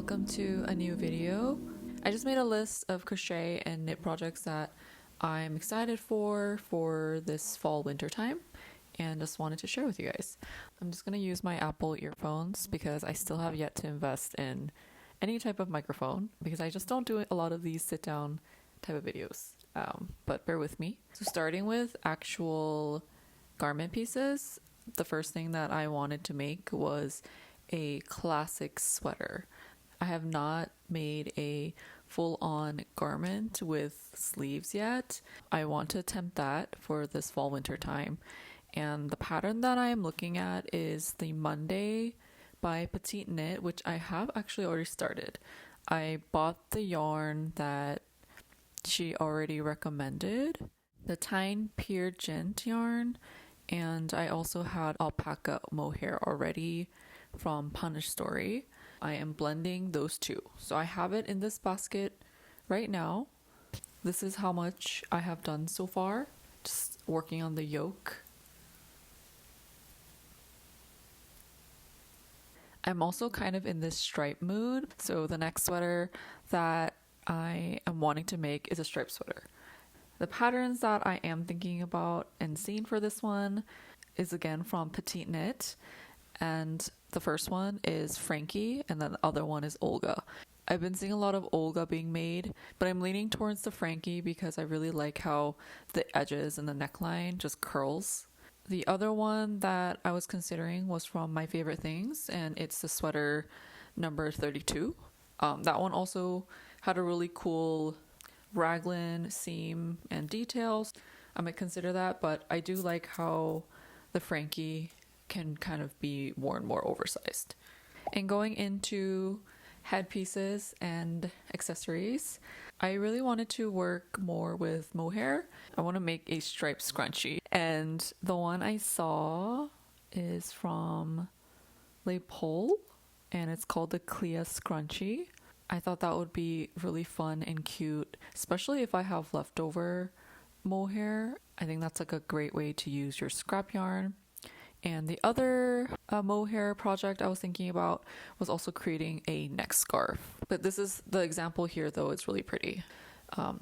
welcome to a new video. I just made a list of crochet and knit projects that I'm excited for this fall winter time and just wanted to share with you guys. I'm just going to use my Apple earphones because I still have yet to invest in any type of microphone because I just don't do a lot of these sit down type of videos, but bear with me. So starting with actual garment pieces, the first thing that I wanted to make was a classic sweater. I have not made a full-on garment with sleeves yet. I want to attempt that for this fall winter time. And the pattern that I am looking at is the Monday by Petite Knit, which I have actually already started. I bought the yarn that she already recommended, the Tyne Pier Gent yarn, and I also had alpaca mohair already from Punish Story. I am blending those two. So I have it in this basket right now. This is how much I have done so far, just working on the yoke. I'm also kind of in this stripe mood. So the next sweater that I am wanting to make is a striped sweater. The patterns that I am thinking about and seeing for this one is again from Petite Knit. And the first one is Frankie, and then the other one is Olga. I've been seeing a lot of Olga being made, but I'm leaning towards the Frankie because I really like how the edges and the neckline just curls. The other one that I was considering was from My Favorite Things, and it's the sweater number 32. That one also had a really cool raglan seam and details. I might consider that, but I do like how the Frankie can kind of be worn more oversized. And going into headpieces and accessories, I really wanted to work more with mohair. I want to make a striped scrunchie, and the one I saw is from Le Pole, and it's called the Clea Scrunchie. I thought that would be really fun and cute, especially if I have leftover mohair. I think that's like a great way to use your scrap yarn. And the other mohair project I was thinking about was also creating a neck scarf. But this is the example here, though. It's really pretty.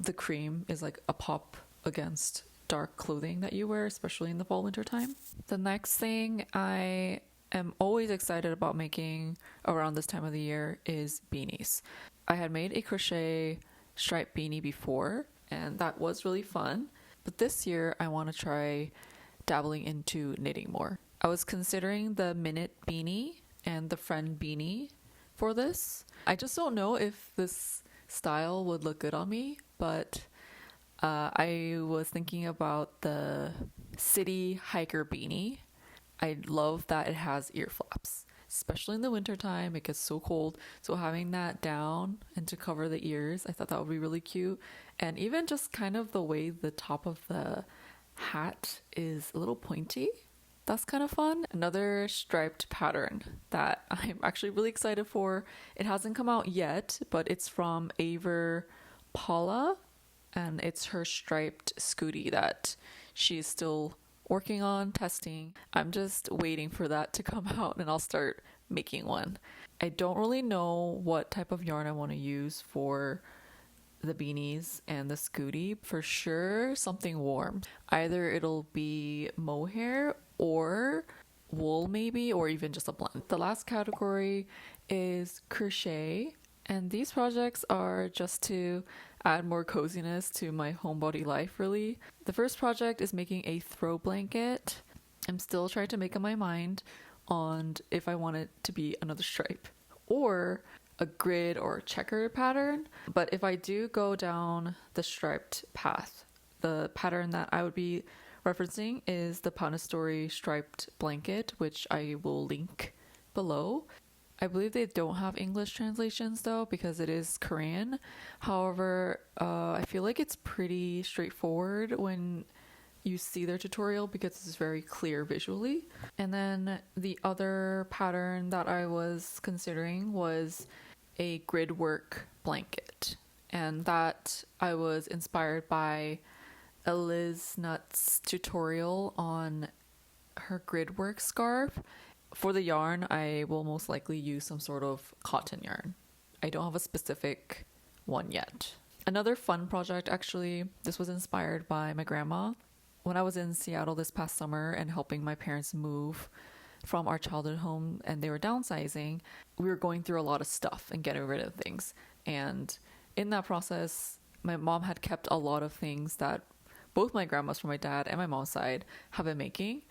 The cream is like a pop against dark clothing that you wear, especially in the fall winter time. The next thing I am always excited about making around this time of the year is beanies. I had made a crochet striped beanie before, and that was really fun. But this year I want to try dabbling into knitting more. I was considering the Minute beanie and the Friend beanie for this. I just don't know if this style would look good on me, but I was thinking about the City Hiker beanie. I love that it has ear flaps, especially in the wintertime. It gets so cold, so having that down and to cover the ears, I thought that would be really cute. And even just kind of the way the top of the hat is a little pointy, that's kind of fun. Another striped pattern that I'm actually really excited for. It hasn't come out yet, but it's from Aver Paula, and it's her striped scoodie that she's still working on testing. I'm just waiting for that to come out and I'll start making one. I don't really know what type of yarn I want to use for the beanies and the scoodie. For sure something warm. Either it'll be mohair or wool maybe, or even just a blend. The last category is crochet, and these projects are just to add more coziness to my homebody life, really. The first project is making a throw blanket. I'm still trying to make up my mind on if I want it to be another stripe or a grid or checker pattern. But if I do go down the striped path, the pattern that I would be referencing is the Punish Story striped blanket, which I will link below. I believe they don't have English translations though, because it is Korean. However, I feel like it's pretty straightforward when you see their tutorial because it's very clear visually. And then the other pattern that I was considering was a grid work blanket, and that I was inspired by Liz Nutt's tutorial on her grid work scarf. For the yarn, I will most likely use some sort of cotton yarn. I don't have a specific one yet. Another fun project, actually, this was inspired by my grandma. When I was in Seattle this past summer and helping my parents move from our childhood home and they were downsizing, we were going through a lot of stuff and getting rid of things. And in that process, my mom had kept a lot of things that both my grandmas from my dad and my mom's side have been making.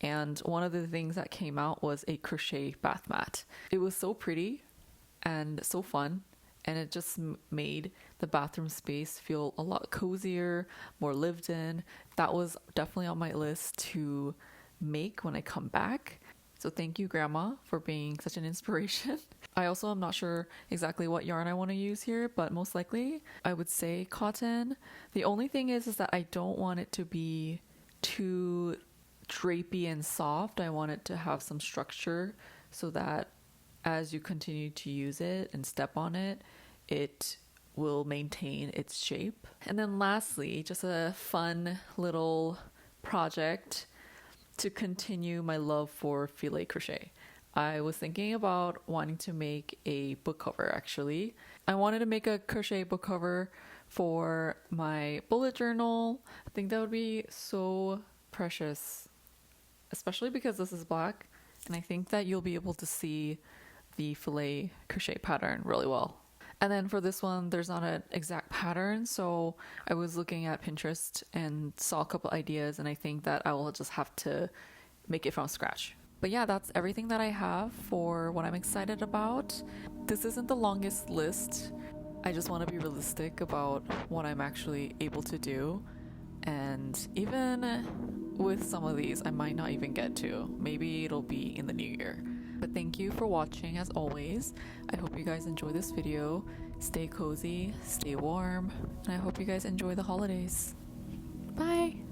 And one of the things that came out was a crochet bath mat. It was so pretty and so fun, and it just made the bathroom space feel a lot cozier, more lived in. That was definitely on my list to make when I come back. So thank you, Grandma, for being such an inspiration. I also am not sure exactly what yarn I want to use here, but most likely I would say cotton. The only thing is that I don't want it to be too drapey and soft. I want it to have some structure so that as you continue to use it and step on it, it will maintain its shape. And then lastly, just a fun little project to continue my love for filet crochet. I was thinking about wanting to make a book cover, actually. I wanted to make a crochet book cover for my bullet journal. I think that would be so precious, especially because this is black, and I think that you'll be able to see the filet crochet pattern really well. And then for this one, there's not an exact pattern, so I was looking at Pinterest and saw a couple ideas, and I think that I will just have to make it from scratch. But yeah, that's everything that I have for what I'm excited about. This isn't the longest list. I just want to be realistic about what I'm actually able to do. And even with some of these, I might not even get to. Maybe it'll be in the new year. But thank you for watching as always. I hope you guys enjoy this video. Stay cozy, stay warm, and I hope you guys enjoy the holidays. Bye!